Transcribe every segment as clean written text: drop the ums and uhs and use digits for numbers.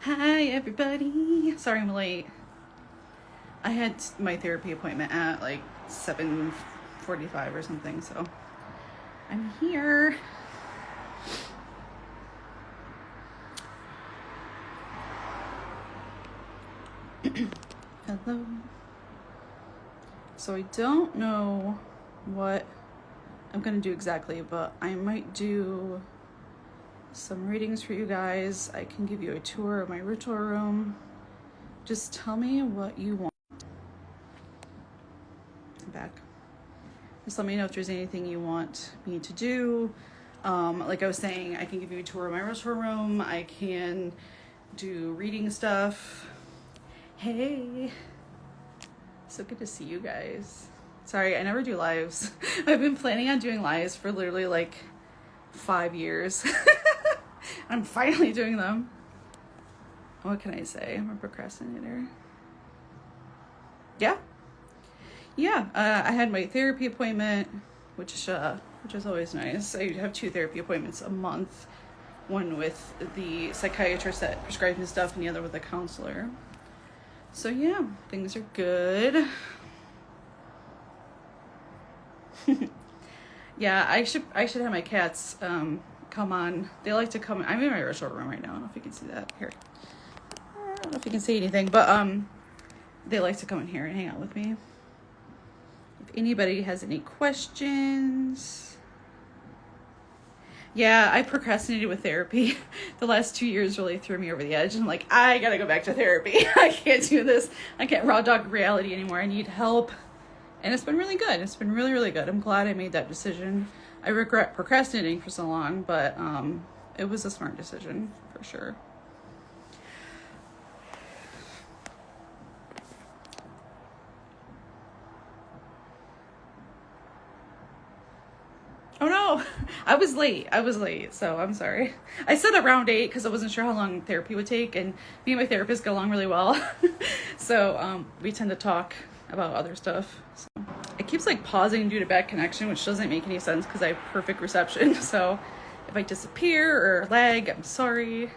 Hi everybody. Sorry I'm late. I had my therapy appointment at like 7:45 or something, so I'm here. Hello. So I don't know what I'm gonna do exactly, but I might do some readings for you guys. I can give you a tour of my ritual room. Just tell me what you want. I'm back. Just let me know if there's anything you want me to do. Like I was saying, I can give you a tour of my ritual room. I can do reading stuff. Hey, so good to see you guys. Sorry, I never do lives. I've been planning on doing lives for literally like 5 years. I'm finally doing them. What can I say? I'm a procrastinator. Yeah. I had my therapy appointment, which is always nice. I have 2 therapy appointments a month. One with the psychiatrist that prescribes me stuff, and the other with a counselor. So yeah, things are good. Yeah, I should have my cats come on. They like to come. I'm in my ritual room right now. I don't know if you can see that. Here. I don't know if you can see anything, but they like to come in here and hang out with me. If anybody has any questions. Yeah, I procrastinated with therapy. The last 2 years really threw me over the edge. And I'm like, I gotta go back to therapy. I can't do this. I can't raw dog reality anymore. I need help. And it's been really good. It's been really, really good. I'm glad I made that decision. I regret procrastinating for so long, but it was a smart decision for sure. Oh no, I was late, so I'm sorry. I said around 8 because I wasn't sure how long therapy would take, and me and my therapist get along really well. So we tend to talk about other stuff. So it keeps like pausing due to bad connection, which doesn't make any sense because I have perfect reception. So if I disappear or lag, I'm sorry.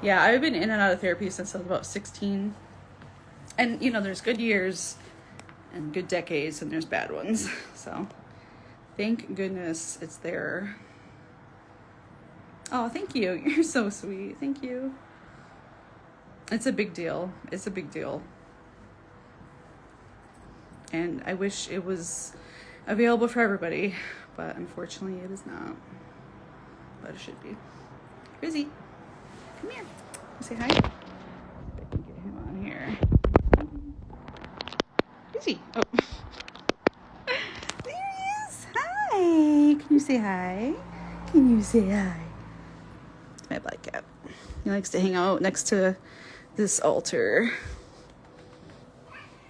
Yeah, I've been in and out of therapy since I was about 16. And you know, there's good years and good decades, and there's bad ones. So thank goodness it's there. Oh, thank you. You're so sweet. Thank you. It's a big deal. It's a big deal. And I wish it was available for everybody, but unfortunately it is not. But it should be. Rizzy, come here. Say hi. I can get him on here. Rizzy. Oh. There he is. Hi. Can you say hi? Can you say hi? It's my black cat. He likes to hang out next to this altar.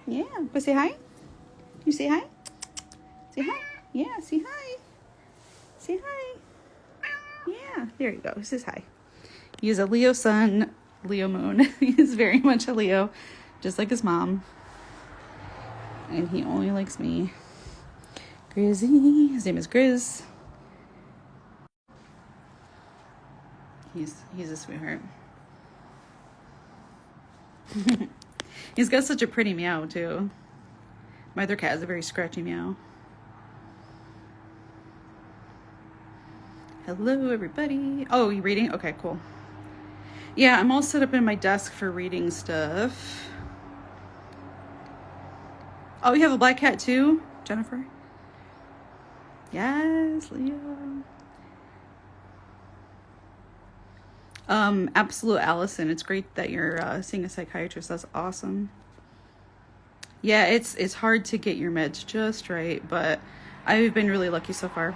Yeah. But say hi. You say hi? Say hi. Yeah, say hi. Say hi. Yeah, there you go. He says hi. He is a Leo sun, Leo moon. He is very much a Leo, just like his mom. And he only likes me. Grizzy. His name is Grizz. He's a sweetheart. He's got such a pretty meow, too. My other cat has a very scratchy meow. Hello, everybody. Oh, you reading? Okay, cool. Yeah, I'm all set up in my desk for reading stuff. Oh, you have a black cat too, Jennifer? Yes, Leo. Absolute Allison. It's great that you're seeing a psychiatrist. That's awesome. Yeah, it's hard to get your meds just right, but I've been really lucky so far.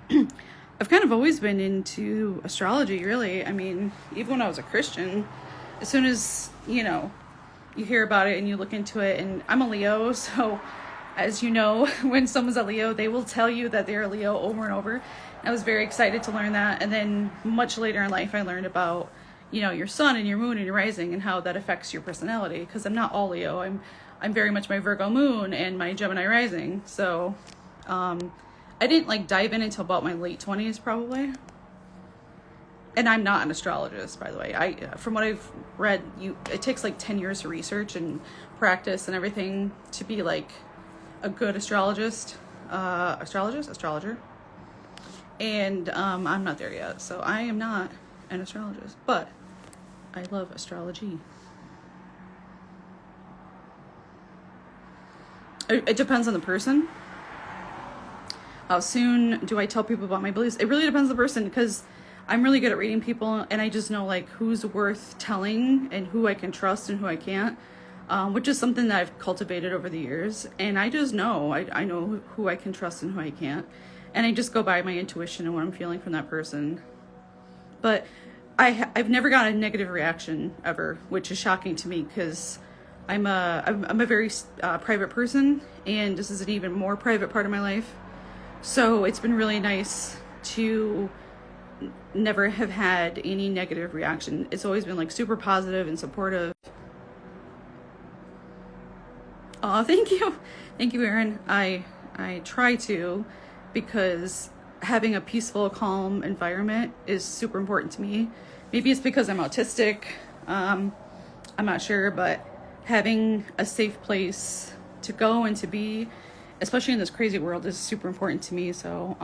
I've kind of always been into astrology, really. I mean, even when I was a Christian, as soon as, you hear about it and you look into it, and I'm a Leo, so as you know, when someone's a Leo, they will tell you that they're a Leo over and over. I was very excited to learn that. And then much later in life, I learned about, your sun and your moon and your rising and how that affects your personality. Because I'm not all Leo. I'm very much my Virgo moon and my Gemini rising. So I didn't dive in until about my late 20s probably. and I'm not an astrologist, by the way. From what I've read, it takes like 10 years to research and practice and everything to be like a good astrologer. And I'm not there yet, so I am not an astrologist, but I love astrology. It depends on the person. How soon do I tell people about my beliefs? It really depends on the person, because I'm really good at reading people, and I just know like who's worth telling and who I can trust and who I can't, which is something that I've cultivated over the years. And I just know, I know who I can trust and who I can't. And I just go by my intuition and what I'm feeling from that person. But I've never got a negative reaction ever, which is shocking to me, because I'm a very private person, and this is an even more private part of my life. So it's been really nice to never have had any negative reaction. It's always been like super positive and supportive. Oh, thank you. Thank you, Erin. I try to, because having a peaceful, calm environment is super important to me. Maybe it's because I'm autistic. I'm not sure, but having a safe place to go and to be, especially in this crazy world, is super important to me. So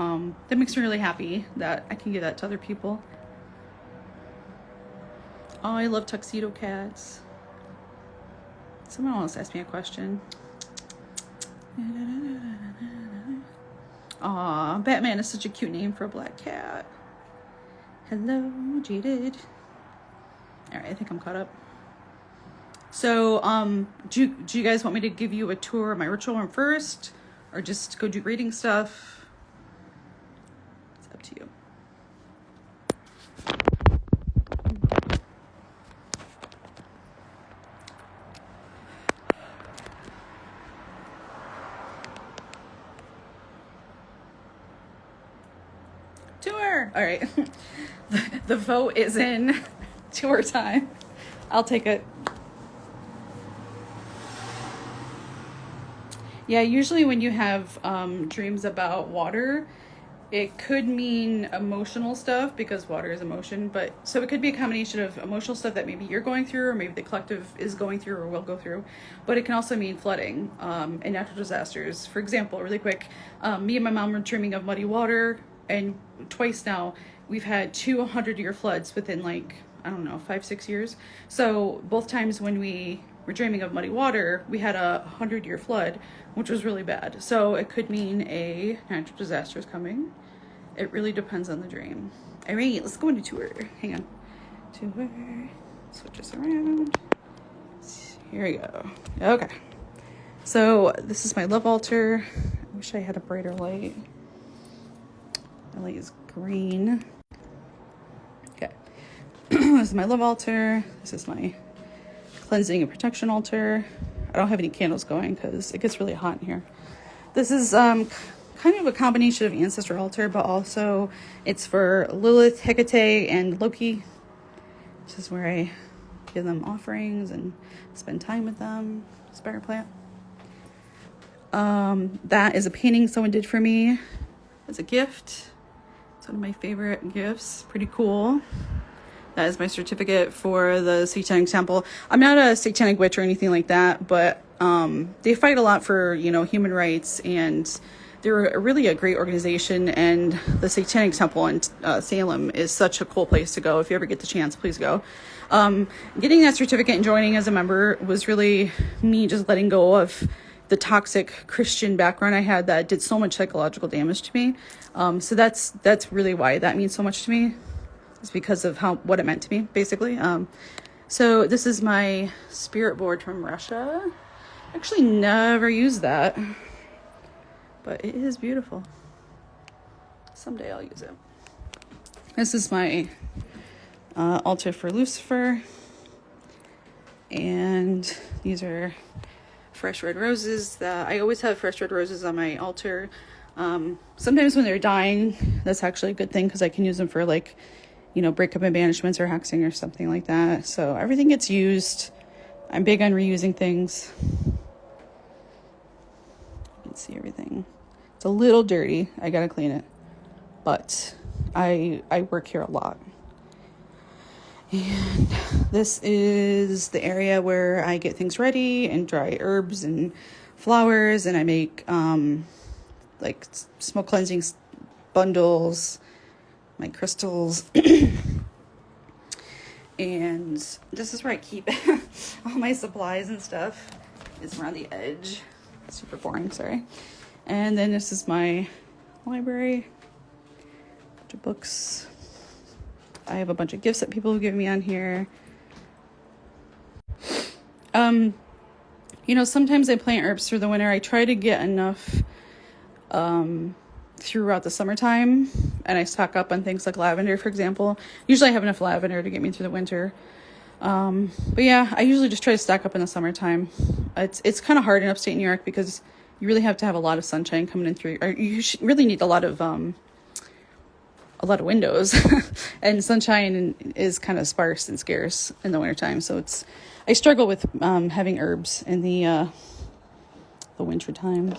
that makes me really happy that I can give that to other people. Oh, I love tuxedo cats. Someone else asked me a question. Aw, Batman is such a cute name for a black cat. Hello, jaded. All right, I think I'm caught up. So, do you guys want me to give you a tour of my ritual room first, or just go do reading stuff? It's up to you. Tour. All right. The vote is in. Tour time. I'll take it. Yeah, usually when you have dreams about water, it could mean emotional stuff, because water is emotion. But so it could be a combination of emotional stuff that maybe you're going through, or maybe the collective is going through or will go through. But it can also mean flooding and natural disasters. For example, really quick, me and my mom were dreaming of muddy water, and twice now we've had 200-year floods within 5-6 years. So both times when we were dreaming of muddy water, we had a 100-year flood, which was really bad. So it could mean a natural disaster is coming. It really depends on the dream. All right, let's go into tour. Hang on. Tour. Switch this around. Here we go. Okay. So this is my love altar. I wish I had a brighter light. My light is green. Okay. This is my love altar. This is my cleansing and protection altar. I don't have any candles going because it gets really hot in here. This is kind of a combination of ancestor altar, but also it's for Lilith, Hecate, and Loki. This is where I give them offerings and spend time with them. Spider plant. That is a painting someone did for me as a gift. It's one of my favorite gifts. Pretty cool. That is my certificate for the Satanic Temple. I'm not a satanic witch or anything like that, but they fight a lot for, human rights, and they're really a great organization. And the Satanic Temple in Salem is such a cool place to go. If you ever get the chance, please go. Getting that certificate and joining as a member was really me just letting go of the toxic Christian background I had that did so much psychological damage to me. So that's really why that means so much to me. It's because of what it meant to me, basically. So this is my spirit board from Russia. Actually never used that, but it is beautiful. Someday I'll use it. This is my altar for Lucifer. And these are fresh red roses. I always have fresh red roses on my altar. Sometimes when they're dying, that's actually a good thing, because I can use them for breakup and banishments or hexing or something like that. So everything gets used. I'm big on reusing things. You can see everything. It's a little dirty. I gotta clean it. But I work here a lot. And this is the area where I get things ready and dry herbs and flowers, and I make like smoke cleansing bundles, my crystals. And this is where I keep all my supplies and stuff, is around the edge. Super boring, sorry. And then this is my library, bunch of books. I have a bunch of gifts that people have given me on here. You know, sometimes I plant herbs through the winter. I try to get enough throughout the summertime, and I stock up on things like lavender, for example. Usually I have enough lavender to get me through the winter. But yeah, I usually just try to stock up in the summertime. It's kind of hard in upstate New York because you really have to have a lot of sunshine coming in through, or you really need a lot of windows and sunshine is kind of sparse and scarce in the wintertime. So I struggle with having herbs in the winter time.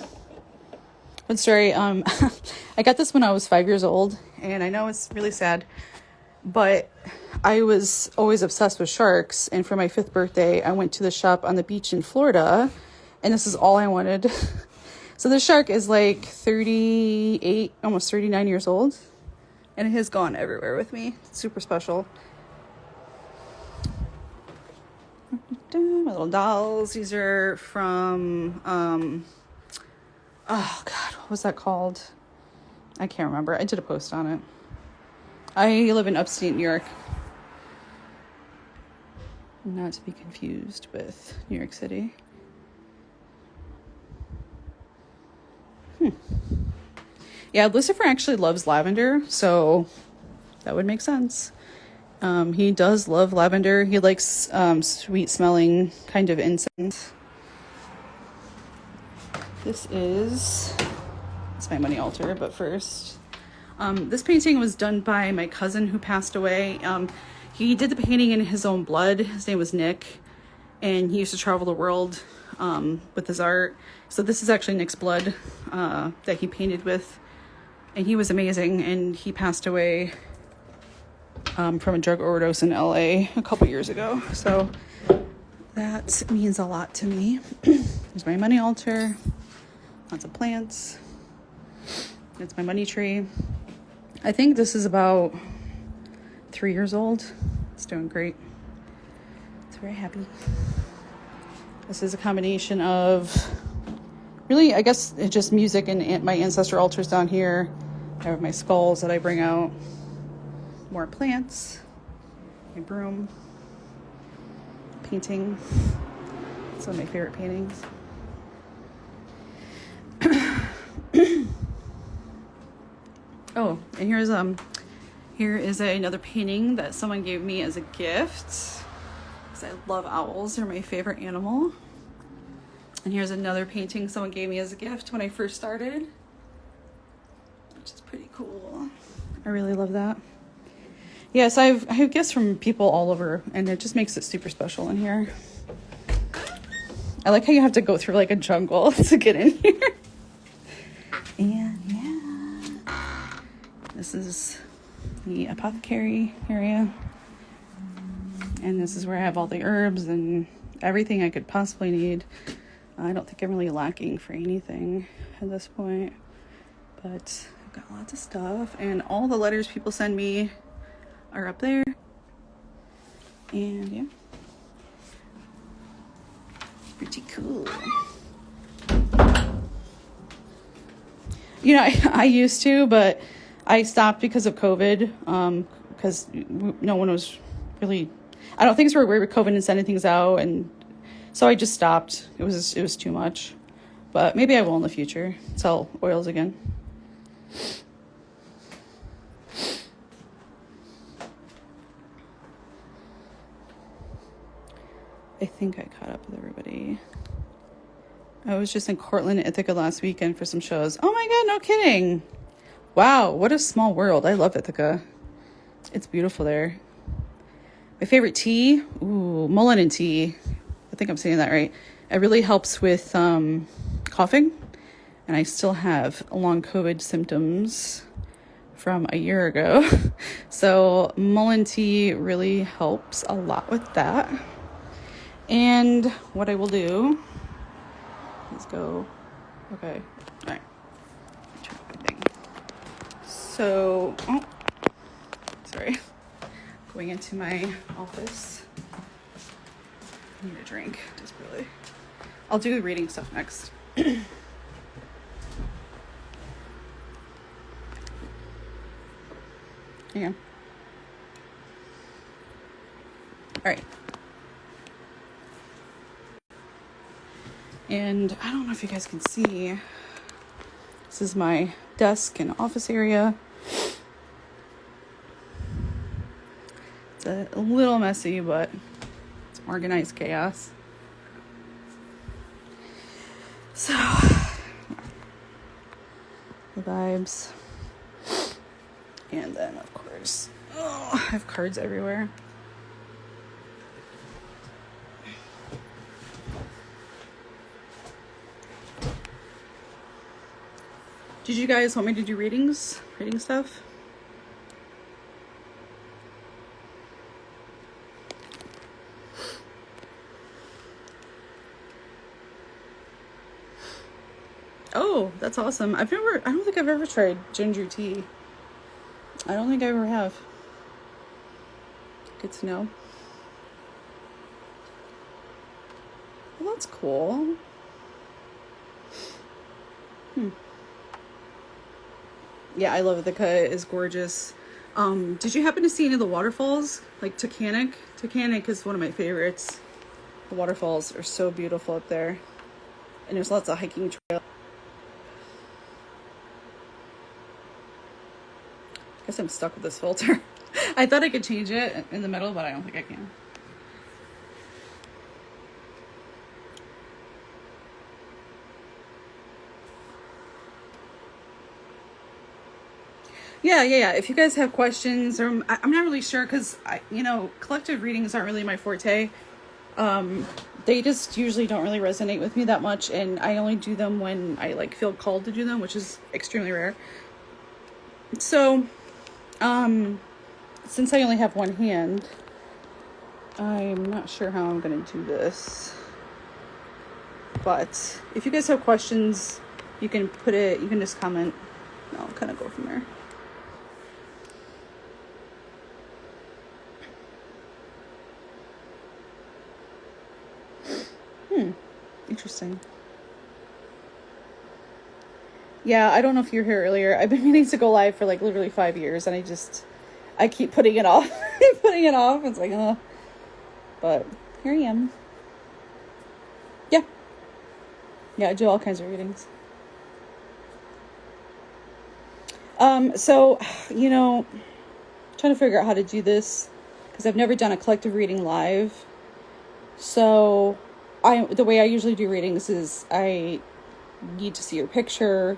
But sorry, I got this when I was 5 years old, and I know it's really sad, but I was always obsessed with sharks. And for my 5th birthday, I went to the shop on the beach in Florida, and this is all I wanted. So the shark is like 38, almost 39 years old, and it has gone everywhere with me. It's super special. My little dolls. These are from, oh God, what was that called? I can't remember. I did a post on it. I live in upstate New York. Not to be confused with New York City. Yeah, Lucifer actually loves lavender, so that would make sense. He does love lavender. He likes sweet smelling kind of incense. It's my money altar, but first, this painting was done by my cousin who passed away. He did the painting in his own blood. His name was Nick, and he used to travel the world with his art. So this is actually Nick's blood that he painted with, and he was amazing, and he passed away from a drug overdose in LA a couple years ago. So that means a lot to me. There's my money altar, lots of plants. It's my money tree. I think this is about 3 years old. It's doing great. It's very happy. This is a combination of, really, I guess it's just music and my ancestor altars down here. I have my skulls that I bring out. More plants. My broom. Painting. It's one of my favorite paintings. Oh, and here is another painting that someone gave me as a gift, because I love owls. They're my favorite animal. And here's another painting someone gave me as a gift when I first started, which is pretty cool. I really love that. Yes, I have gifts from people all over, and it just makes it super special in here. I like how you have to go through like a jungle to get in here. And yeah, this is the Apothecary Area, and this is where I have all the herbs and everything I could possibly need. I don't think I'm really lacking for anything at this point, but I've got lots of stuff, and all the letters people send me are up there. And yeah, pretty cool. You know, I used to, but I stopped because of COVID, because no one was really, I don't think it's weird with COVID and sending things out, and so I just stopped. It was too much, but maybe I will in the future sell oils again. I think I caught up with everybody. I was just in Cortland, Ithaca last weekend for some shows. Oh my God, no kidding. Wow, what a small world. I love Ithaca. It's beautiful there. My favorite tea, mullein tea. I think I'm saying that right. It really helps with coughing. And I still have long COVID symptoms from a year ago. So mullein tea really helps a lot with that. And what I will do is go, okay, all right, turn my thing. So, oh, sorry, going into my office. I need a drink, desperately. I'll do the reading stuff next. Yeah. All right. And I don't know if you guys can see. This is my desk and office area. It's a little messy, but it's organized chaos. So, the vibes. And then, of course, I have cards everywhere. Did you guys want me to do reading stuff? Oh, that's awesome. I don't think I've ever tried ginger tea. I don't think I ever have. Good to know. Well, that's cool. Yeah, I love it. The cut is gorgeous. Did you happen to see any of the waterfalls? Like Titanic? Titanic is one of my favorites. The waterfalls are so beautiful up there. And there's lots of hiking trails. I guess I'm stuck with this filter. I thought I could change it in the middle, but I don't think I can. Yeah. If you guys have questions, or I'm not really sure, because collective readings aren't really my forte. They just usually don't really resonate with me that much, and I only do them when I feel called to do them, which is extremely rare. So, since I only have one hand, I'm not sure how I'm gonna do this. But if you guys have questions, you can just comment. I'll kind of go from there. Interesting. Yeah, I don't know if you were here earlier. I've been meaning to go live for literally 5 years, and I keep putting it off. It's like, but here I am. Yeah, I do all kinds of readings. So, trying to figure out how to do this, because I've never done a collective reading live. So, the way I usually do readings is I need to see your picture.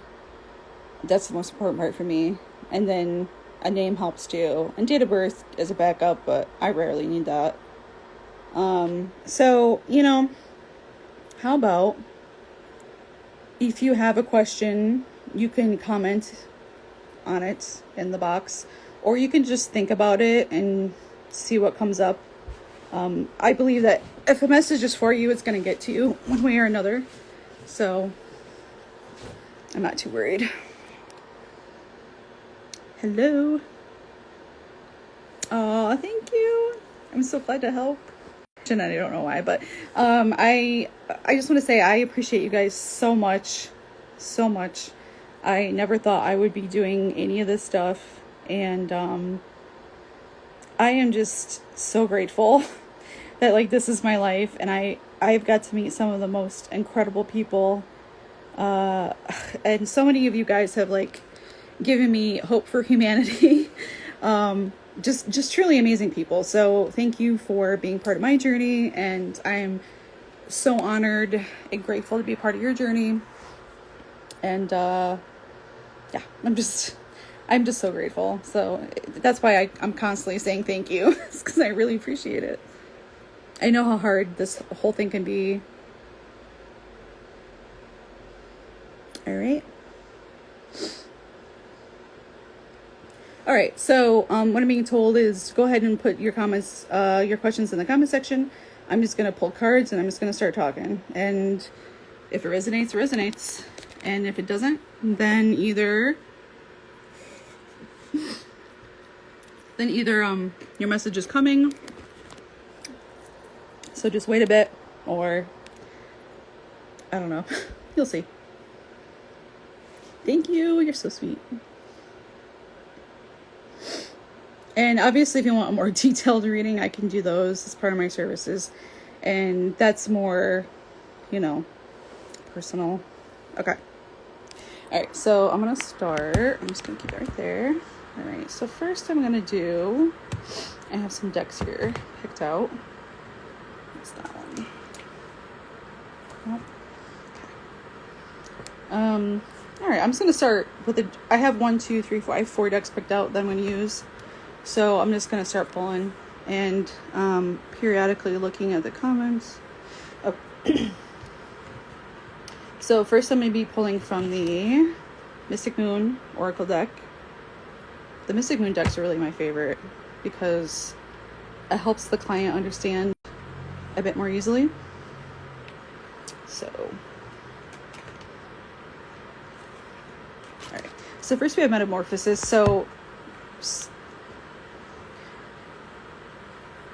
That's the most important part for me. And then a name helps too. And date of birth is a backup, but I rarely need that. So, how about if you have a question, you can comment on it in the box, or you can just think about it and see what comes up. I believe that if a message is for you, it's going to get to you one way or another. So I'm not too worried. Hello. Oh, thank you. I'm so glad to help. And I don't know why, but I just want to say I appreciate you guys so much. I never thought I would be doing any of this stuff, and I am just so grateful that this is my life, and I've got to meet some of the most incredible people, and so many of you guys have given me hope for humanity. Just truly amazing people. So thank you for being part of my journey, and I'm so honored and grateful to be a part of your journey. And yeah, I'm just so grateful. So that's why I'm constantly saying thank you, because I really appreciate it. I know how hard this whole thing can be. All right. All right, so what I'm being told is go ahead and put your comments, your questions in the comment section. I'm just going to pull cards and I'm just going to start talking. And if it resonates, it resonates. And if it doesn't, then either your message is coming, so just wait a bit, or I don't know. You'll see. Thank you. You're so sweet. And obviously, if you want a more detailed reading, I can do those as part of my services. And that's more, personal. Okay. All right. So I'm going to start. I'm just going to keep it right there. All right. So first I'm going to do, I have some decks here picked out. What's that one? Oh. Okay. All right. I'm just going to start with I have 1, 2, 3, 4. I have 4 decks picked out that I'm going to use. So I'm just going to start pulling and periodically looking at the comments. Oh. So first I'm going to be pulling from the Mystic Moon Oracle deck. The Mystic Moon decks are really my favorite because it helps the client understand a bit more easily. So, all right. So first we have Metamorphosis. So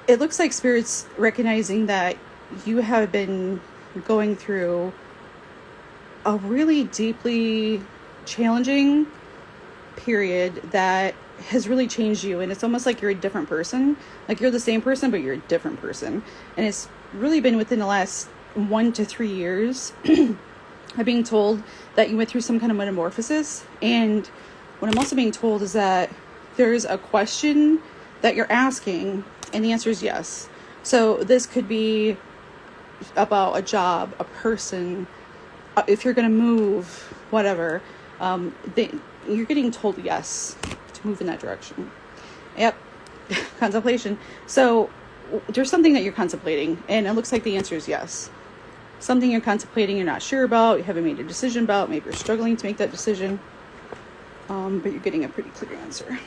it looks like Spirit's recognizing that you have been going through a really deeply challenging period that has really changed you, and it's almost like you're a different person. Like you're the same person, but you're a different person. And it's really been within the last 1 to 3 years. I'm being told that you went through some kind of metamorphosis, and what I'm also being told is that there's a question that you're asking, and the answer is yes. So this could be about a job, a person, if you're going to move, whatever. You're getting told yes to move in that direction. Yep. Contemplation. So there's something that you're contemplating, and it looks like the answer is yes. Something you're contemplating, you're not sure about, you haven't made a decision about, maybe you're struggling to make that decision, but you're getting a pretty clear answer.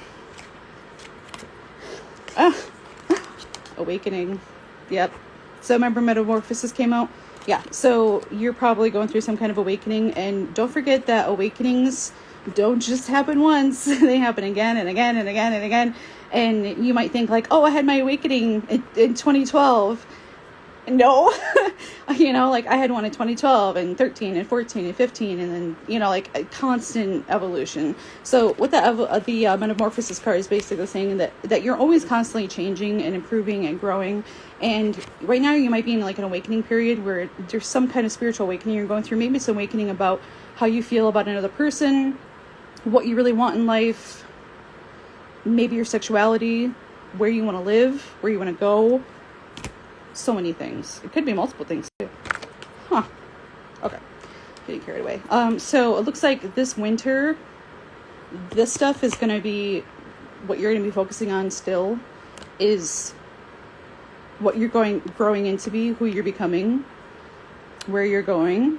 Awakening. Yep. So remember Metamorphosis came out? Yeah. So you're probably going through some kind of awakening, and don't forget that awakenings don't just happen once. They happen again and again and again and again. And you might think like, oh, I had my awakening in 2012. No. Like I had one in 2012 and 13 and 14 and 15, and then, like a constant evolution. So what the Metamorphosis card is basically saying that you're always constantly changing and improving and growing. And right now you might be in like an awakening period where there's some kind of spiritual awakening you're going through. Maybe it's an awakening about how you feel about another person, what you really want in life, maybe your sexuality, where you want to live, where you want to go. So many things. It could be multiple things too. Huh. Okay. Getting carried away. So it looks like this winter, this stuff is going to be what you're going to be focusing on still, is what you're growing into be, who you're becoming, where you're going.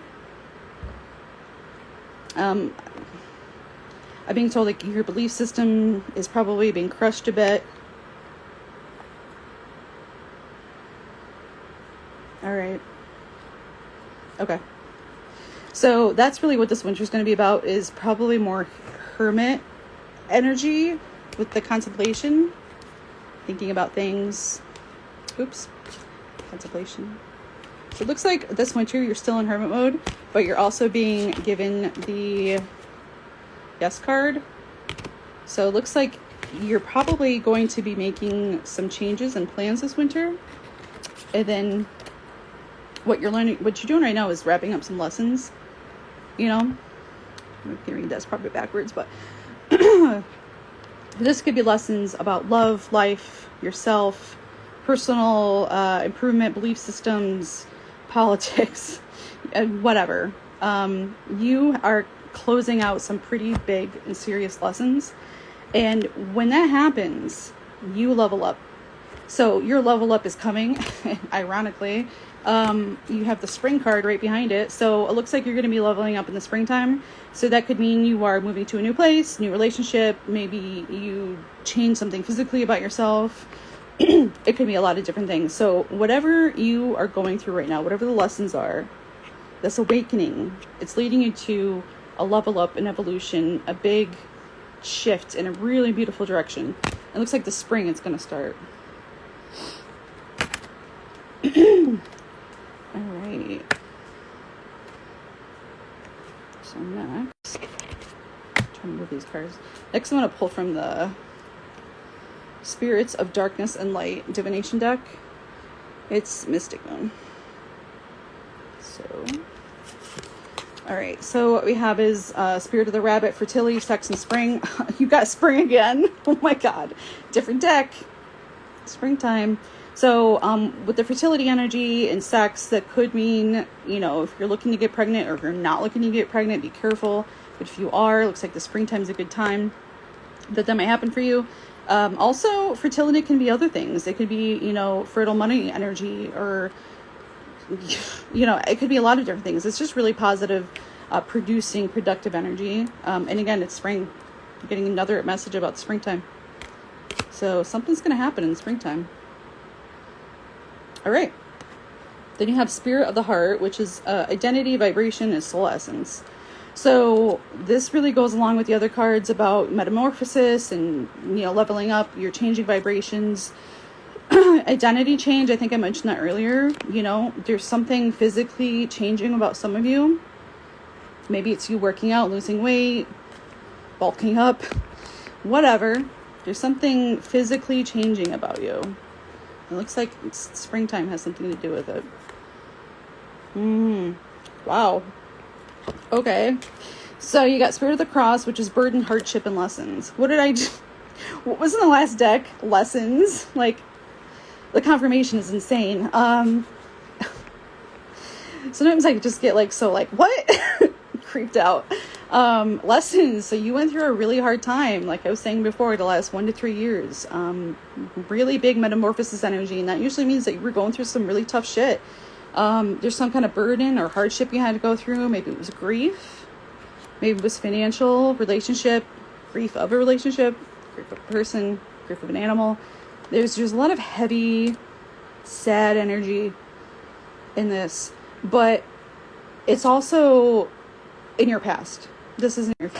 I'm being told like your belief system is probably being crushed a bit. All right. Okay. So that's really what this winter is going to be about, is probably more hermit energy with the contemplation, thinking about things. Oops. Contemplation. So it looks like this winter you're still in hermit mode, but you're also being given the yes card. So it looks like you're probably going to be making some changes and plans this winter. And then what you're doing right now is wrapping up some lessons, I'm reading this probably backwards, but this could be lessons about love, life, yourself, personal improvement, belief systems, politics, whatever. You are closing out some pretty big and serious lessons, and when that happens, you level up. So your level up is coming, ironically. You have the spring card right behind it. So it looks like you're going to be leveling up in the springtime. So that could mean you are moving to a new place, new relationship. Maybe you change something physically about yourself. It could be a lot of different things. So whatever you are going through right now, whatever the lessons are, this awakening, it's leading you to a level up, an evolution, a big shift in a really beautiful direction. It looks like the spring is going to start. All right. So next, I'm trying to move these cards. Next, I'm going to pull from the Spirits of Darkness and Light Divination deck. It's Mystic Moon. So, all right. So what we have is Spirit of the Rabbit, Fertility, Sex, and Spring. You got Spring again. Oh my God. Different deck. Springtime. So with the fertility energy and sex, that could mean, you know, if you're looking to get pregnant or if you're not looking to get pregnant, be careful. But if you are, it looks like the springtime is a good time that might happen for you. Also, fertility can be other things. It could be, you know, fertile money energy, or, you know, it could be a lot of different things. It's just really positive, producing productive energy. And again, it's spring. I'm getting another message about springtime. So something's going to happen in springtime. All right. Then you have Spirit of the Heart, which is identity, vibration, and soul essence. So this really goes along with the other cards about metamorphosis and, you know, leveling up. You're changing vibrations. Identity change, I think I mentioned that earlier. You know, there's something physically changing about some of you. Maybe it's you working out, losing weight, bulking up, whatever. There's something physically changing about you. It looks like springtime has something to do with it. Wow. Okay. So you got Spirit of the Cross, which is burden, hardship, and lessons. What did I do? What was in the last deck? Lessons. Like, the confirmation is insane. Sometimes I just get like, so like, what? Creeped out. Lessons. So you went through a really hard time, like I was saying before, the last 1 to 3 years. Really big metamorphosis energy, and that usually means that you were going through some really tough shit. There's some kind of burden or hardship you had to go through. Maybe it was grief, maybe it was financial, relationship, grief of a relationship, grief of a person, grief of an animal. There's a lot of heavy, sad energy in this, but it's also in your past. This isn't your...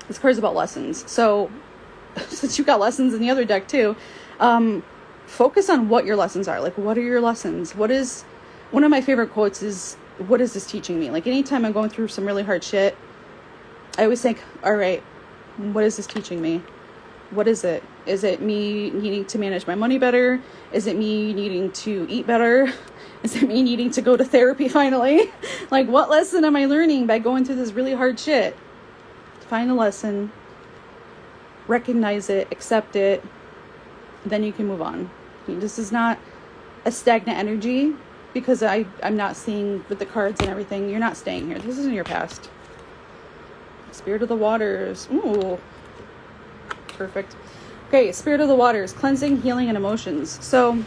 This card's about lessons. So, since you've got lessons in the other deck too, focus on what your lessons are. Like, what are your lessons? What is... One of my favorite quotes is, what is this teaching me? Like, anytime I'm going through some really hard shit, I always think, all right, what is this teaching me? What is it? Is it me needing to manage my money better? Is it me needing to eat better? Is it me needing to go to therapy finally? Like, what lesson am I learning by going through this really hard shit? Find a lesson, recognize it, accept it, then you can move on. This is not a stagnant energy, because I'm not seeing with the cards and everything, you're not staying here. This isn't your past. Spirit of the Waters. Ooh. Perfect. Okay, Spirit of the Waters, cleansing, healing, and emotions. So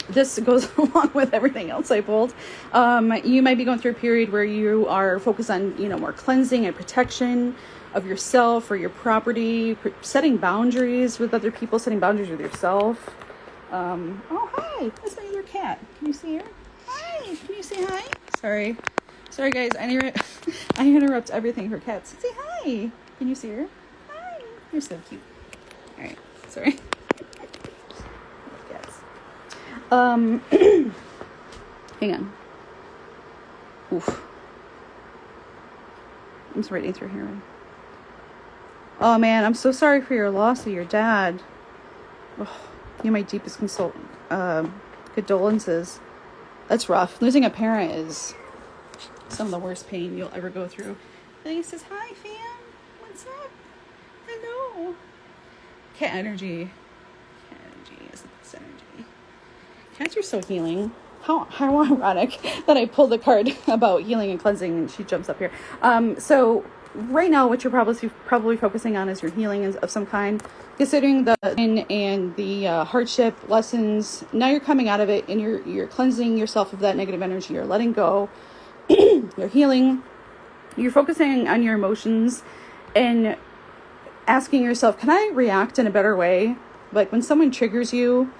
this goes along with everything else I pulled. You might be going through a period where you are focused on, you know, more cleansing and protection of yourself or your property, setting boundaries with other people, setting boundaries with yourself. Oh, hi. That's my other cat. Can you see her? Hi. Can you say hi? Sorry, guys. I interrupt everything for cats. Say hi. Can you see her? Hi. You're so cute. All right. Sorry. Hang on. Oof. I'm just reading through here. Oh man, I'm so sorry for your loss of your dad. Oh, you my deepest condolences. That's rough. Losing a parent is some of the worst pain you'll ever go through. Then he says, hi fam, what's up? Hello. Cat energy. Cat energy is the best energy. Cats are so healing. How ironic that I pulled the card about healing and cleansing and she jumps up here. So right now, what you're probably focusing on is your healing of some kind. Considering the and the hardship lessons, now you're coming out of it, and you're cleansing yourself of that negative energy. You're letting go. You're healing. You're focusing on your emotions and asking yourself, can I react in a better way? Like when someone triggers you,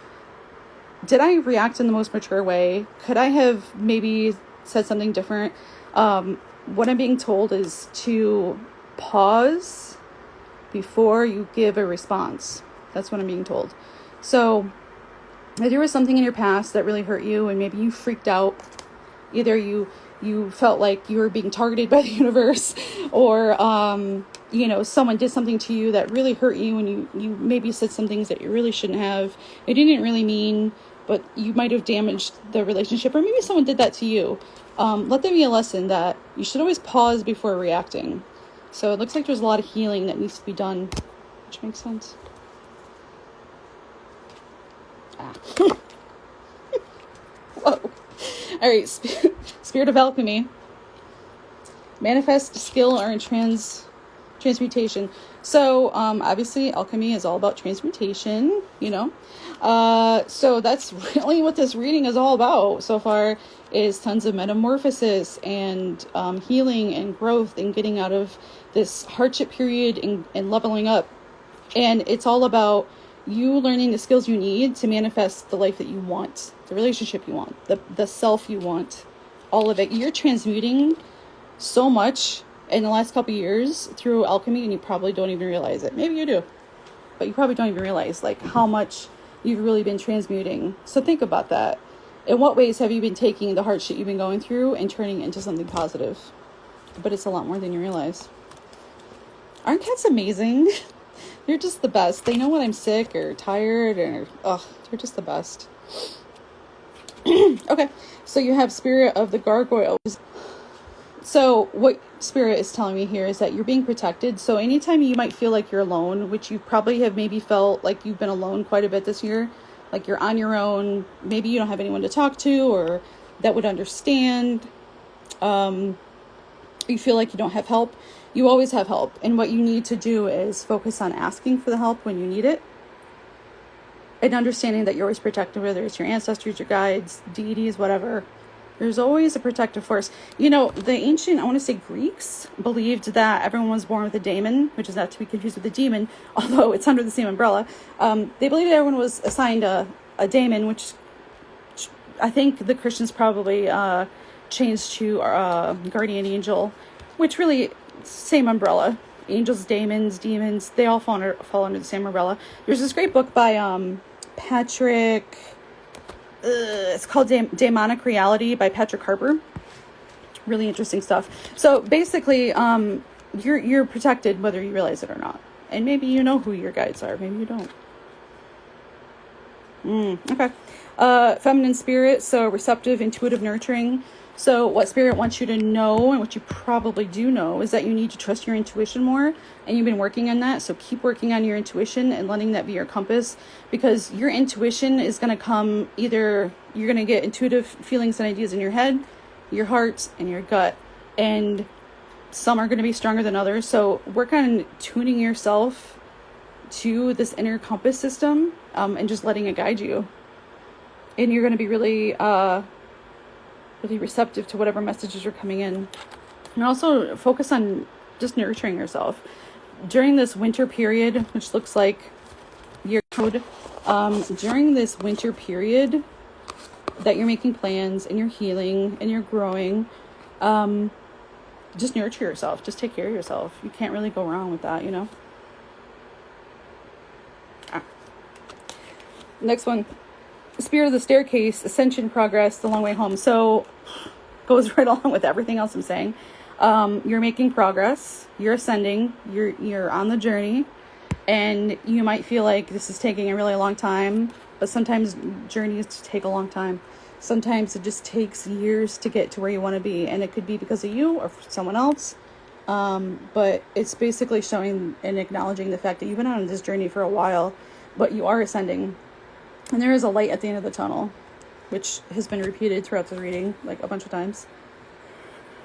did I react in the most mature way? Could I have maybe said something different? What I'm being told is to pause before you give a response. That's what I'm being told. So if there was something in your past that really hurt you and maybe you freaked out, either you felt like you were being targeted by the universe, or someone did something to you that really hurt you, and you maybe said some things that you really shouldn't have. It didn't really mean, but you might have damaged the relationship, or maybe someone did that to you. Let there be a lesson that you should always pause before reacting. So it looks like there's a lot of healing that needs to be done, which makes sense. Whoa. All right, Spirit of Alchemy. Manifest, skill, or transmutation. So, obviously, alchemy is all about transmutation, So that's really what this reading is all about so far, is tons of metamorphosis and healing and growth and getting out of this hardship period and leveling up. And it's all about you learning the skills you need to manifest the life that you want, the relationship you want, the self you want, all of it. You're transmuting so much in the last couple years through alchemy, and you probably don't even realize it. Maybe you do, but you probably don't even realize like how much you've really been transmuting. So think about that. In what ways have you been taking the hard shit you've been going through and turning it into something positive? But it's a lot more than you realize. Aren't cats amazing? They're just the best. They know when I'm sick or tired, or they're just the best. Okay, so you have Spirit of the Gargoyles. So what Spirit is telling me here is that you're being protected. So anytime you might feel like you're alone, which you probably have maybe felt like you've been alone quite a bit this year, like you're on your own, maybe you don't have anyone to talk to or that would understand, you feel like you don't have help, you always have help. And what you need to do is focus on asking for the help when you need it, and understanding that you're always protected, whether it's your ancestors, your guides, deities, whatever. There's always a protective force. The ancient, I want to say Greeks, believed that everyone was born with a daemon, which is not to be confused with a demon, although it's under the same umbrella. They believed that everyone was assigned a daemon, which I think the Christians probably changed to guardian angel, which really, same umbrella. Angels, daemons, demons, they all fall under the same umbrella. There's this great book by Patrick... it's called Demonic Reality by Patrick Harper. Really interesting stuff. So basically, you're protected whether you realize it or not. And maybe you know who your guides are. Maybe you don't. Okay. Feminine spirit. So receptive, intuitive, nurturing. So what Spirit wants you to know, and what you probably do know, is that you need to trust your intuition more. And you've been working on that. So keep working on your intuition and letting that be your compass. Because your intuition is going to come, either you're going to get intuitive feelings and ideas in your head, your heart, and your gut. And some are going to be stronger than others. So work on tuning yourself to this inner compass system, and just letting it guide you. And you're going to be really receptive to whatever messages are coming in. And also focus on just nurturing yourself during this winter period, which looks like your code. During this winter period that you're making plans and you're healing and you're growing, just nurture yourself. Just take care of yourself. You can't really go wrong with that, Next one. Spirit of the Staircase, Ascension, Progress, the long way home. So goes right along with everything else I'm saying. You're making progress, you're ascending, you're on the journey, and you might feel like this is taking a really long time, but sometimes journeys take a long time. Sometimes it just takes years to get to where you want to be, and it could be because of you or for someone else. But it's basically showing and acknowledging the fact that you've been on this journey for a while, but you are ascending. And there is a light at the end of the tunnel, which has been repeated throughout the reading, like a bunch of times.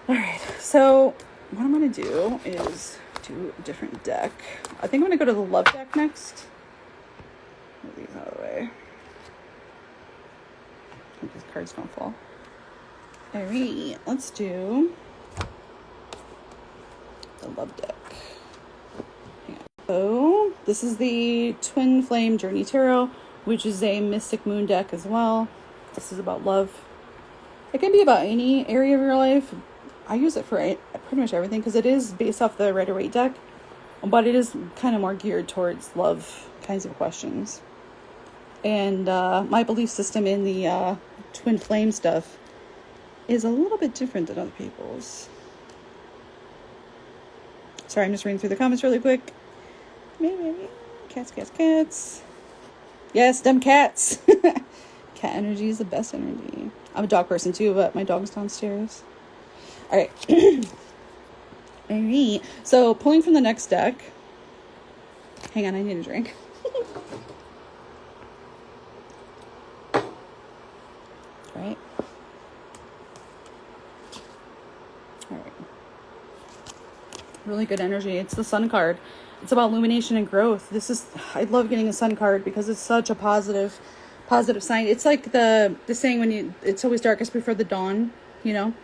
All right, so what I'm going to do is do a different deck. I think I'm going to go to the love deck next. Move these out of the way. I hope these cards don't fall. Alright, let's do the love deck. So, this is the Twin Flame Journey Tarot, which is a Mystic Moon deck as well. This is about love. It can be about any area of your life. I use it for pretty much everything because it is based off the Rider-Waite deck, but it is kind of more geared towards love kinds of questions. And my belief system in the Twin Flame stuff is a little bit different than other people's. Sorry, I'm just reading through the comments really quick. Cats, cats, cats. Yes, them cats. Cat energy is the best energy. I'm a dog person too, but my dog's downstairs. Alright. Alright. So, pulling from the next deck. Hang on, I need a drink. Right. Alright. Really good energy. It's the Sun card. It's about illumination and growth. I love getting a Sun card because it's such a positive sign. It's like the saying when it's always darkest before the dawn, you know?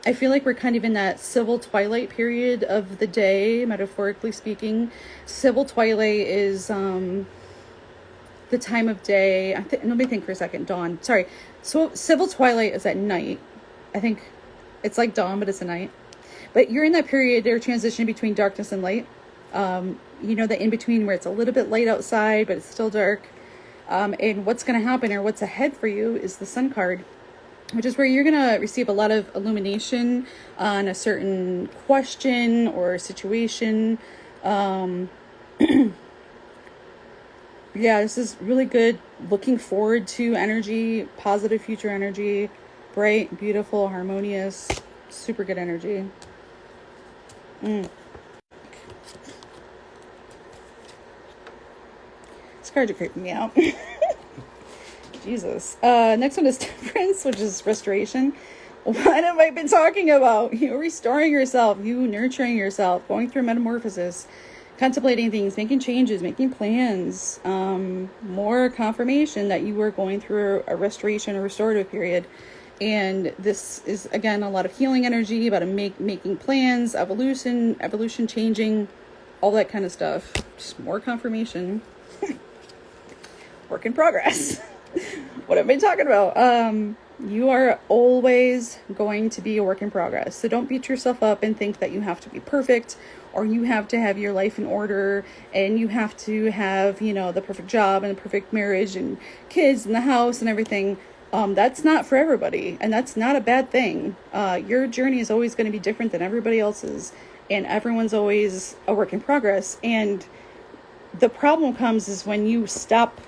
I feel like we're kind of in that civil twilight period of the day, metaphorically speaking. Civil twilight is the time of day. Let me think for a second. Dawn. Sorry. So civil twilight is at night. I think it's like dawn, but it's a night. But you're in that period, they're transitioning between darkness and light. You know, the in-between where it's a little bit light outside, but it's still dark. And what's going to happen or what's ahead for you is the Sun card, which is where you're going to receive a lot of illumination on a certain question or situation. Yeah, this is really good. Looking forward to energy, positive future energy, bright, beautiful, harmonious, super good energy. This cards are creeping me out. Jesus. Next one is Temperance, which is restoration. What have I been talking about? You restoring yourself, you nurturing yourself, going through metamorphosis, contemplating things, making changes, making plans, more confirmation that you were going through a restoration or restorative period. And this is, again, a lot of healing energy, about making plans, evolution, changing, all that kind of stuff. Just more confirmation. Work in progress. What have I been talking about? You are always going to be a work in progress. So don't beat yourself up and think that you have to be perfect, or you have to have your life in order, and you have to have, you know, the perfect job and the perfect marriage and kids and the house and everything. That's not for everybody, and that's not a bad thing. Your journey is always going to be different than everybody else's, and everyone's always a work in progress. And the problem comes is when you stop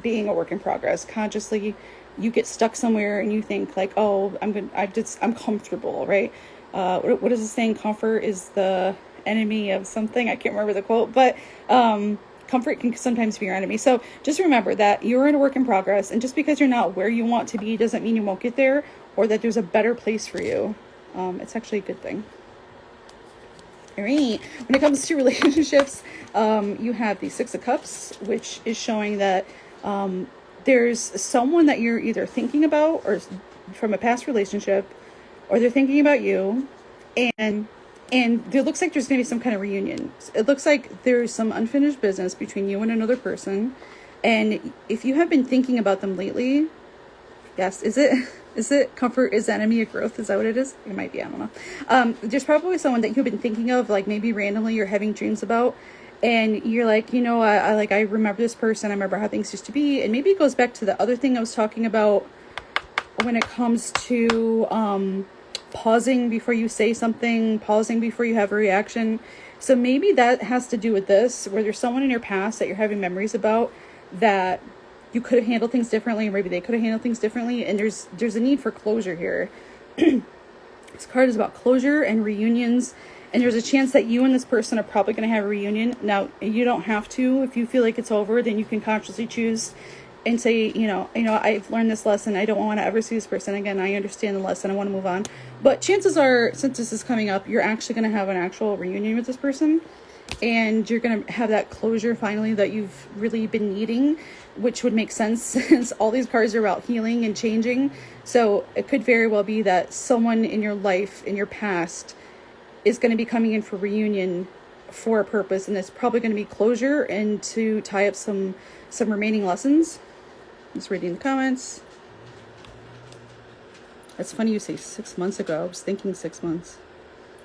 being a work in progress consciously. You get stuck somewhere and you think like, oh, I'm comfortable, right? What is the saying? Comfort is the enemy of something. I can't remember the quote, but comfort can sometimes be your enemy. So just remember that you're in a work in progress, and just because you're not where you want to be doesn't mean you won't get there, or that there's a better place for you. It's actually a good thing. All right. When it comes to relationships, you have the Six of Cups, which is showing that there's someone that you're either thinking about or from a past relationship, or they're thinking about you, and there looks like there's going to be some kind of reunion. It looks like there's some unfinished business between you and another person. And if you have been thinking about them lately, yes, is it comfort is the enemy of growth? Is that what it is? It might be, I don't know. There's probably someone that you've been thinking of, like maybe randomly you're having dreams about, and you're like, you know, I remember this person. I remember how things used to be. And maybe it goes back to the other thing I was talking about when it comes to pausing before you say something, pausing before you have a reaction. So maybe that has to do with this, where there's someone in your past that you're having memories about that you could have handled things differently, or maybe they could have handled things differently. And there's a need for closure here. This card is about closure and reunions. And there's a chance that you and this person are probably going to have a reunion. Now, you don't have to. If you feel like it's over, then you can consciously choose and say, I've learned this lesson. I don't want to ever see this person again. I understand the lesson. I want to move on. But chances are, since this is coming up, you're actually going to have an actual reunion with this person. And you're going to have that closure finally that you've really been needing, which would make sense since all these cards are about healing and changing. So it could very well be that someone in your life, in your past, is going to be coming in for reunion for a purpose. And it's probably going to be closure and to tie up some remaining lessons. Just reading the comments. It's funny you say 6 months ago. I was thinking 6 months.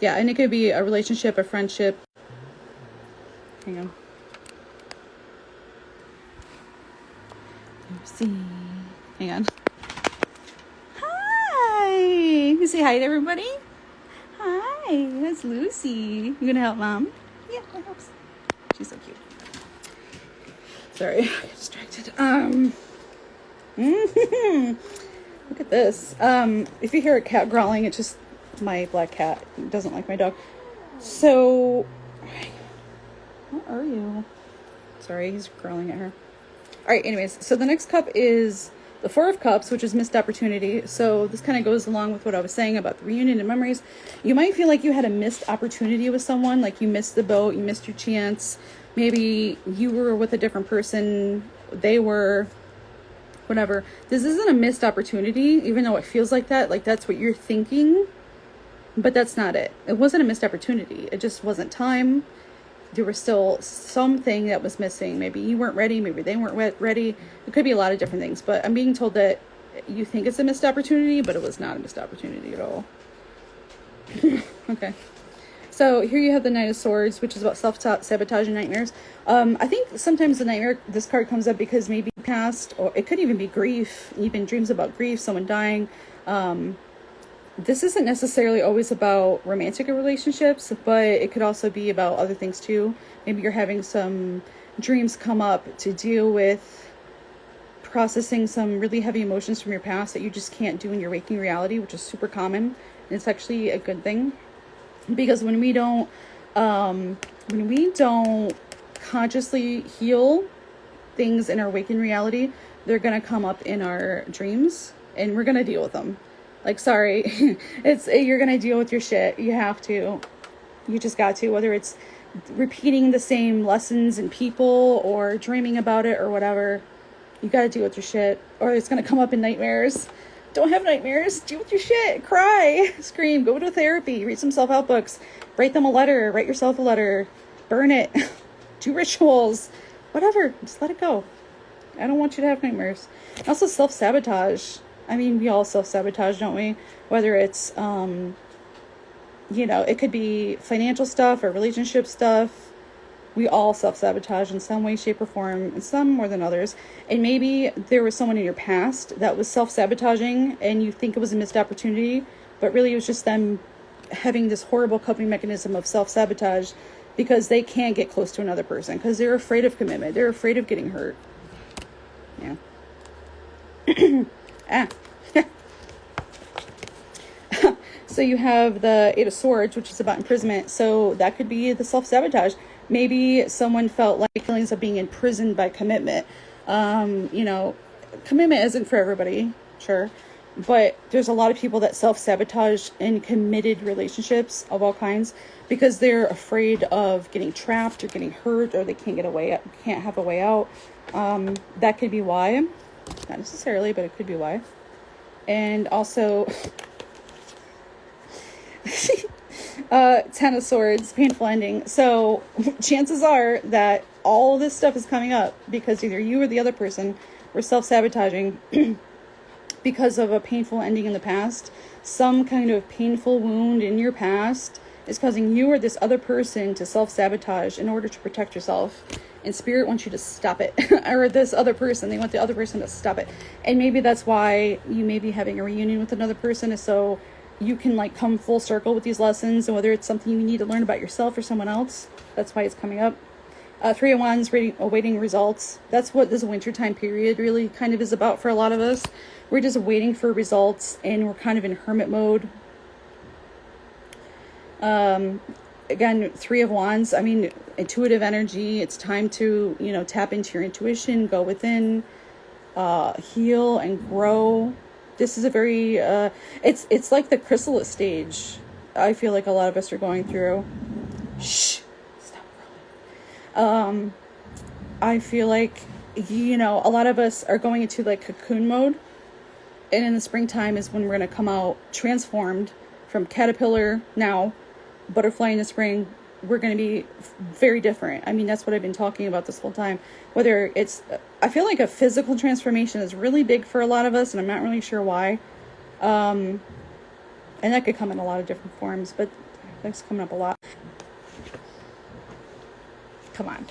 Yeah, and it could be a relationship, a friendship. Hang on. Let's see. Hang on. Hi. You say hi to everybody? Hi. That's Lucy. You gonna help Mom? Yeah, that helps. She's so cute. Sorry, I got distracted. Look at this. If you hear a cat growling, it's just my black cat. It doesn't like my dog. So, what are you? Sorry, he's growling at her. All right, anyways, so the next cup is the Four of Cups, which is missed opportunity. So this kind of goes along with what I was saying about the reunion and memories. You might feel like you had a missed opportunity with someone, like you missed the boat, you missed your chance. Maybe you were with a different person, they were, whatever. This isn't a missed opportunity, even though it feels like that. Like that's what you're thinking, but that's not it. It wasn't a missed opportunity. It just wasn't time. There was still something that was missing. Maybe you weren't ready. Maybe they weren't ready. It could be a lot of different things, but I'm being told that you think it's a missed opportunity, but it was not a missed opportunity at all. Okay. So here you have the Knight of Swords, which is about self-sabotage and nightmares. I think sometimes the nightmare, this card comes up because maybe past, or it could even be grief, even dreams about grief, someone dying. This isn't necessarily always about romantic relationships, but it could also be about other things too. Maybe you're having some dreams come up to deal with processing some really heavy emotions from your past that you just can't do in your waking reality, which is super common. And it's actually a good thing, because when we don't consciously heal things in our waking reality, they're gonna come up in our dreams, and we're gonna deal with them. Like, sorry, you're going to deal with your shit. You have to. You just got to, whether it's repeating the same lessons and people or dreaming about it or whatever. You got to deal with your shit, or it's going to come up in nightmares. Don't have nightmares. Deal with your shit. Cry. Scream. Go to therapy. Read some self-help books. Write them a letter. Write yourself a letter. Burn it. Do rituals. Whatever. Just let it go. I don't want you to have nightmares. Also, self-sabotage. I mean, we all self-sabotage, don't we? Whether it's, it could be financial stuff or relationship stuff. We all self-sabotage in some way, shape, or form, and some more than others. And maybe there was someone in your past that was self-sabotaging and you think it was a missed opportunity, but really it was just them having this horrible coping mechanism of self-sabotage because they can't get close to another person because they're afraid of commitment. They're afraid of getting hurt. Yeah. So you have the Eight of Swords, which is about imprisonment. So that could be the self-sabotage. Maybe someone felt like feelings of being imprisoned by commitment. Commitment isn't for everybody, sure. But there's a lot of people that self-sabotage in committed relationships of all kinds because they're afraid of getting trapped or getting hurt, or they can't have a way out. That could be why. Not necessarily, but it could be why. And also, Ten of Swords, painful ending. So chances are that all this stuff is coming up because either you or the other person were self-sabotaging because of a painful ending in the past. Some kind of painful wound in your past is causing you or this other person to self-sabotage in order to protect yourself. And Spirit wants you to stop it. Or this other person, they want the other person to stop it. And maybe that's why you may be having a reunion with another person, is so you can like come full circle with these lessons, and whether it's something you need to learn about yourself or someone else. That's why it's coming up. Three of Wands, awaiting results. That's what this wintertime period really kind of is about for a lot of us. We're just waiting for results, and we're kind of in hermit mode. Again, Three of Wands, I mean, intuitive energy. It's time to, tap into your intuition, go within. heal and grow. This is a very, it's like the chrysalis stage. I feel like a lot of us are going through. Shh, stop growing. I feel like, you know, a lot of us are going into like cocoon mode. And in the springtime is when we're going to come out transformed from caterpillar now, butterfly in the spring. We're going to be very different. I mean, that's what I've been talking about this whole time. Whether it's, I feel like a physical transformation is really big for a lot of us, and I'm not really sure why. And that could come in a lot of different forms, but that's coming up a lot. Come on.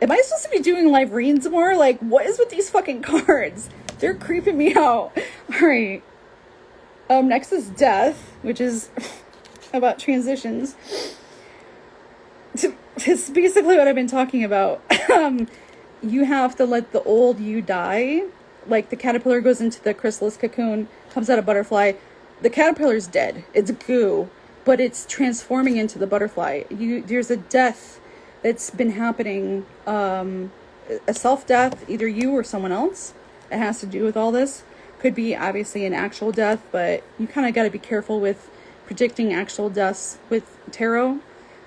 Am I supposed to be doing live readings more? Like, what is with these fucking cards? They're creeping me out. All right. Next is death, which is about transitions. It's basically what I've been talking about. You have to let the old you die. Like the caterpillar goes into the chrysalis cocoon, comes out a butterfly. The caterpillar's dead. It's goo, but it's transforming into the butterfly. There's a death that's been happening, a self-death, either you or someone else. It has to do with all this. Could be obviously an actual death, but you kind of got to be careful with predicting actual deaths with tarot.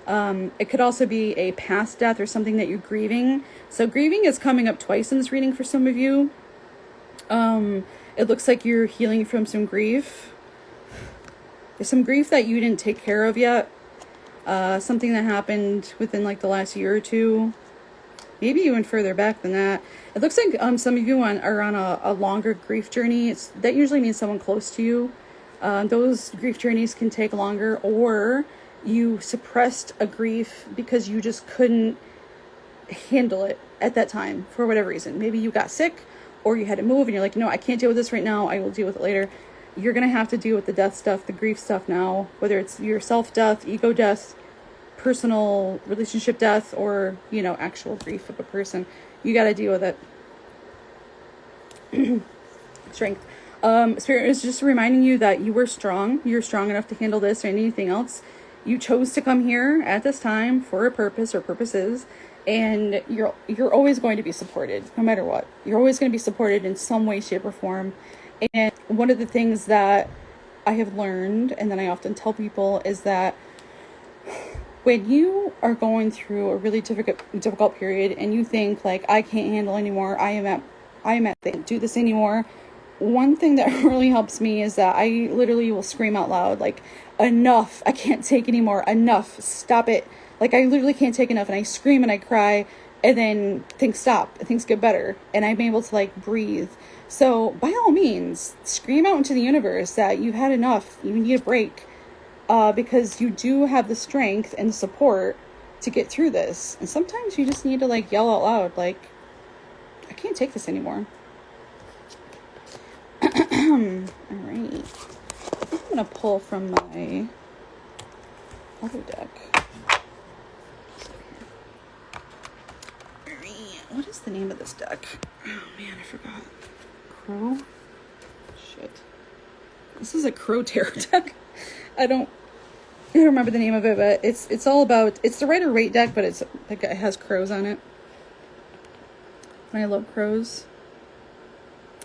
It could also be a past death or something that you're grieving. So grieving is coming up twice in this reading for some of you. It looks like you're healing from some grief. There's some grief that you didn't take care of yet. Something that happened within like the last year or two. Maybe even further back than that. It looks like some of you are on a longer grief journey. That usually means someone close to you. Those grief journeys can take longer, or you suppressed a grief because you just couldn't handle it at that time for whatever reason. Maybe you got sick, or you had to move and you're like, no, I can't deal with this right now. I will deal with it later. You're going to have to deal with the death stuff, the grief stuff now, whether it's your self-death, ego death, personal relationship death, or, you know, actual grief of a person. You got to deal with it. Strength. Spirit is just reminding you that you were strong. You're strong enough to handle this or anything else. You chose to come here at this time for a purpose or purposes, and you're always going to be supported, no matter what. You're always going to be supported in some way, shape, or form. And one of the things that I have learned, and that I often tell people, is that when you are going through a really difficult period, and you think like, I can't handle anymore, I am at I can't do this anymore. One thing that really helps me is that I literally will scream out loud, like, enough, I can't take anymore, enough, stop it. Like, I literally can't take enough, and I scream and I cry, and then things stop, things get better, and I'm able to, like, breathe. So, by all means, scream out into the universe that you've had enough, you need a break, because you do have the strength and the support to get through this. And sometimes you just need to, like, yell out loud, like, I can't take this anymore. Alright. I'm gonna pull from my other deck. Alright, what is the name of this deck? Oh man, I forgot. Crow? Shit. This is a Crow Tarot deck. I don't remember the name of it, but it's all about, it's the Rider-Waite deck, but it's like it has crows on it. And I love crows.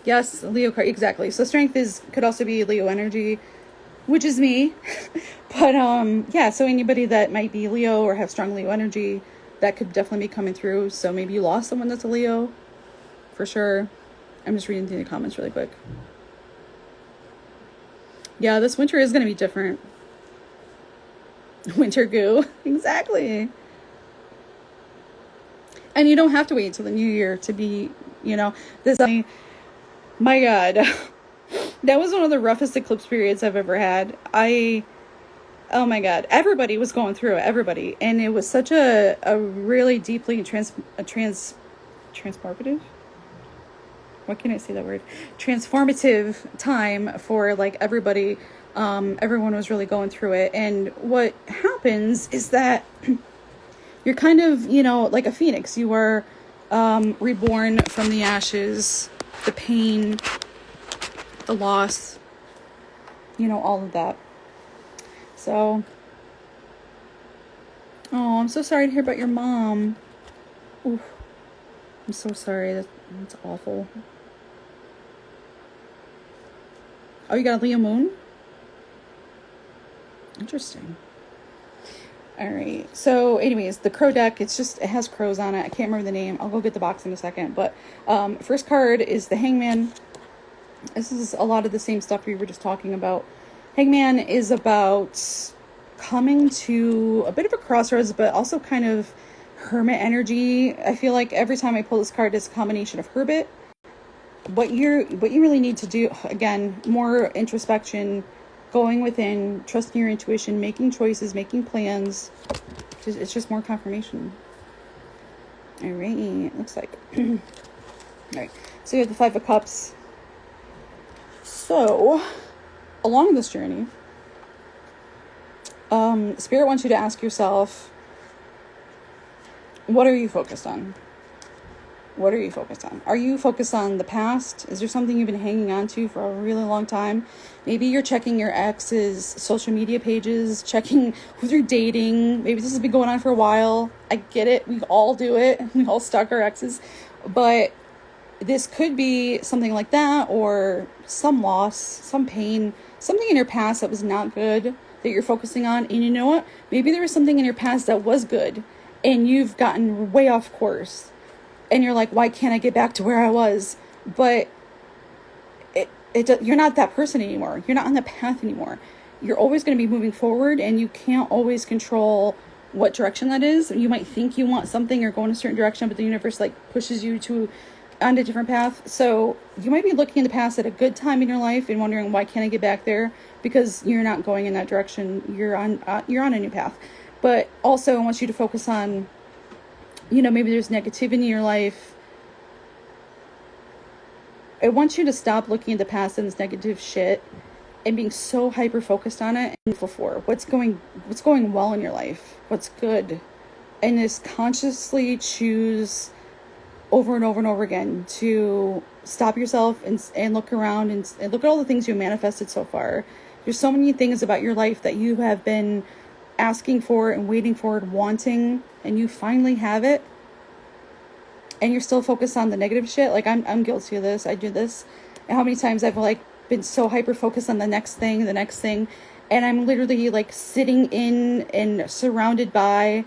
Yes, Leo card, exactly. So strength could also be Leo energy, which is me. But yeah, so anybody that might be Leo or have strong Leo energy, that could definitely be coming through. So maybe you lost someone that's a Leo, for sure. I'm just reading through the comments really quick. Yeah, this winter is going to be different. Winter goo. Exactly. And you don't have to wait until the new year to be, you know, this. My God, that was one of the roughest eclipse periods I've ever had. Oh my God, everybody was going through it, everybody. And it was such a really deeply transformative? What can I say that word? Transformative time for like everybody. Everyone was really going through it. And what happens is that you're kind of, you know, like a phoenix. You are reborn from the ashes, the pain, the loss, you know, all of that. So, oh, I'm so sorry to hear about your mom. Ooh, I'm so sorry. That's awful. Oh, you got a Leo moon? Interesting. All right. So anyways, the crow deck, it has crows on it. I can't remember the name. I'll go get the box in a second. But first card is the Hangman. This is a lot of the same stuff we were just talking about. Hangman is about coming to a bit of a crossroads, but also kind of hermit energy. I feel like every time I pull this card, it's a combination of hermit. What you really need to do, again, more introspection, going within, trusting your intuition, making choices, making plans. It's just more confirmation. All right, looks like. All right, so you have the Five of Cups. So, along this journey, Spirit wants you to ask yourself, what are you focused on? What are you focused on? Are you focused on the past? Is there something you've been hanging on to for a really long time? Maybe you're checking your ex's social media pages, checking who they're dating. Maybe this has been going on for a while. I get it. We all do it. We all stalk our exes. But this could be something like that, or some loss, some pain, something in your past that was not good that you're focusing on. And you know what? Maybe there was something in your past that was good and you've gotten way off course. And you're like, why can't I get back to where I was? But you're not that person anymore. You're not on the path anymore. You're always going to be moving forward, and you can't always control what direction that is. You might think you want something or go in a certain direction, but the universe pushes you on a different path. So you might be looking in the past at a good time in your life and wondering, why can't I get back there? Because you're not going in that direction. You're on a new path. But also, I want you to focus on, maybe there's negativity in your life. I want you to stop looking at the past and this negative shit and being so hyper focused on it and go for what's going well in your life, what's good, and just consciously choose over and over and over again to stop yourself and look around and look at all the things you manifested so far. There's so many things about your life that you have been asking for and waiting for and wanting, and you finally have it, and you're still focused on the negative shit. I'm guilty of this. I do this. And how many times I've been so hyper focused on the next thing, and I'm literally sitting in and surrounded by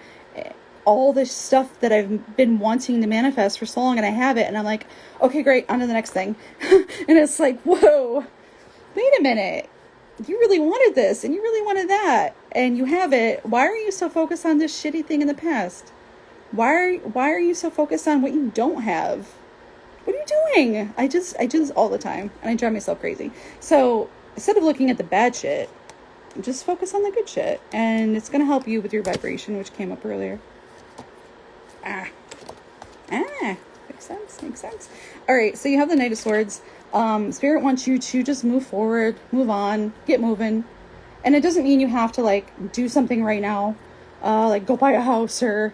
all this stuff that I've been wanting to manifest for so long, and I have it, and I'm like, okay, great, on to the next thing. And it's like, whoa, wait a minute. You really wanted this, and you really wanted that, and you have it. Why are you so focused on this shitty thing in the past? Why are you so focused on what you don't have? What are you doing? I do this all the time, and I drive myself crazy. So instead of looking at the bad shit, just focus on the good shit, and it's going to help you with your vibration, which came up earlier. Makes sense. All right, so you have the Knight of Swords. Spirit wants you to just move forward, move on, get moving. And it doesn't mean you have to do something right now, go buy a house or,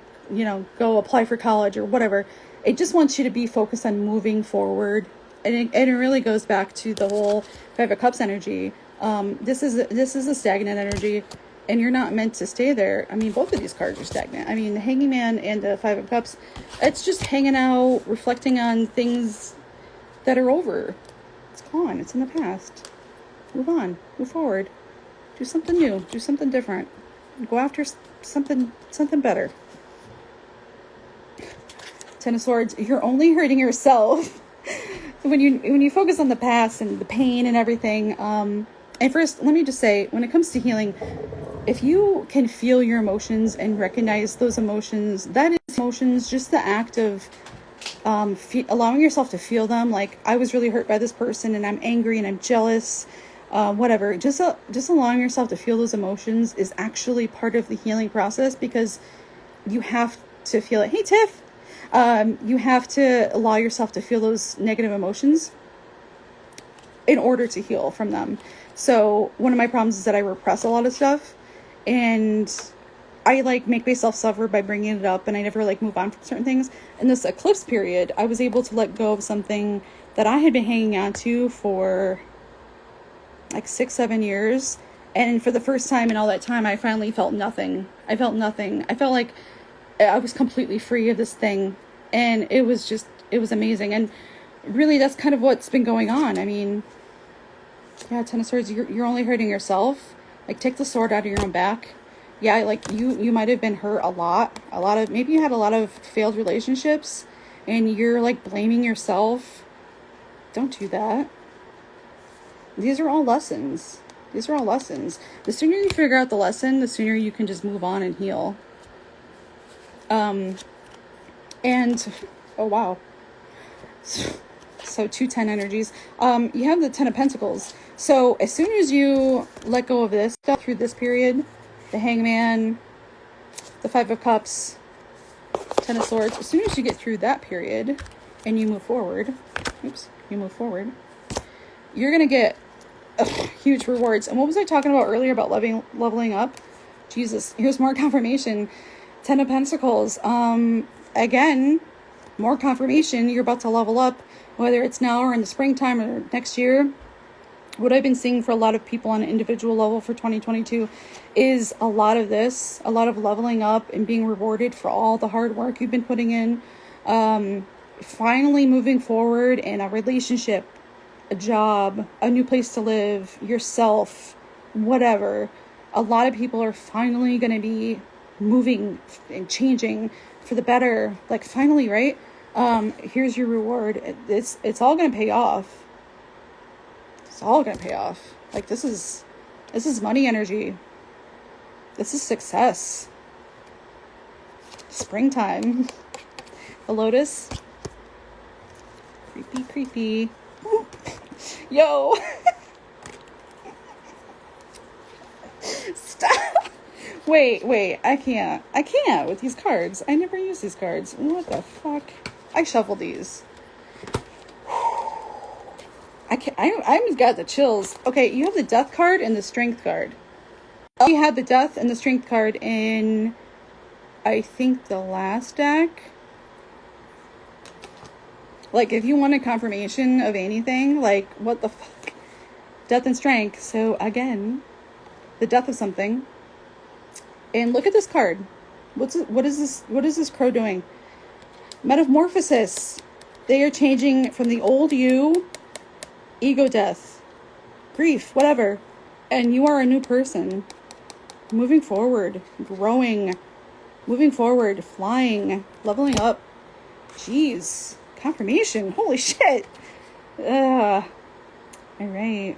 go apply for college or whatever. It just wants you to be focused on moving forward. And it really goes back to the whole Five of Cups energy. This is a stagnant energy, and you're not meant to stay there. I mean, both of these cards are stagnant. I mean, the Hanging Man and the Five of Cups, it's just hanging out, reflecting on things that are over. It's gone. It's in the past. Move on. Move forward. Do something new. Do something different. Go after something better. Ten of Swords. You're only hurting yourself when you focus on the past and the pain and everything. And first, let me just say, when it comes to healing, if you can feel your emotions and recognize those emotions, that is emotions, just the act of allowing yourself to feel them. I was really hurt by this person, and I'm angry and I'm jealous, whatever. Just allowing yourself to feel those emotions is actually part of the healing process, because you have to feel it. Hey, Tiff. You have to allow yourself to feel those negative emotions in order to heal from them. So one of my problems is that I repress a lot of stuff, and I make myself suffer by bringing it up, and I never move on from certain things. In this eclipse period, I was able to let go of something that I had been hanging on to for 6-7 years. And for the first time in all that time, I finally felt nothing. I felt like I was completely free of this thing. And it was it was amazing. And really, that's kind of what's been going on. I mean, yeah, Ten of Swords, you're only hurting yourself. Like, take the sword out of your own back. Yeah, like, you might have been hurt a lot of, maybe you had a lot of failed relationships, and you're, like, blaming yourself. Don't do that. These are all lessons. These are all lessons. The sooner you figure out the lesson, the sooner you can just move on and heal. And, oh, wow. So 210 energies. You have the 10 of Pentacles. So as soon as you let go of this stuff through this period, the Hangman, the 5 of Cups, 10 of Swords, as soon as you get through that period and you move forward, you're going to get huge rewards. And what was I talking about earlier about leveling up? Jesus, here's more confirmation. 10 of Pentacles. Again, more confirmation. You're about to level up, whether it's now or in the springtime or next year. What I've been seeing for a lot of people on an individual level for 2022 is a lot of this, a lot of leveling up and being rewarded for all the hard work you've been putting in. Finally moving forward in a relationship, a job, a new place to live, yourself, whatever. A lot of people are finally going to be moving and changing for the better. Like, finally, right? Here's your reward. It's all going to pay off. It's all going to pay off. Like, this is money energy. This is success. Springtime. The Lotus. Creepy. Yo. Stop. Wait. I can't with these cards. I never use these cards. What the fuck? I shuffle these. I've got the chills. Okay, you have the Death card and the Strength card. You had the Death and the Strength card in, I think, the last deck. Like, if you want a confirmation of anything, like, what the fuck? Death and Strength. So, again, the death of something. And look at this card. What is this crow doing? Metamorphosis. They are changing from the old you, ego death, grief, whatever. And you are a new person. Moving forward, growing, moving forward, flying, leveling up. Jeez. Confirmation. Holy shit. All right.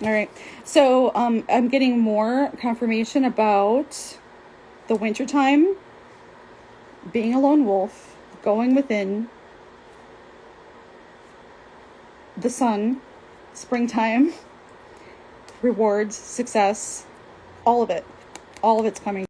All right. So, I'm getting more confirmation about the wintertime, being a lone wolf, going within, the sun, springtime, rewards, success, all of it. All of it's coming.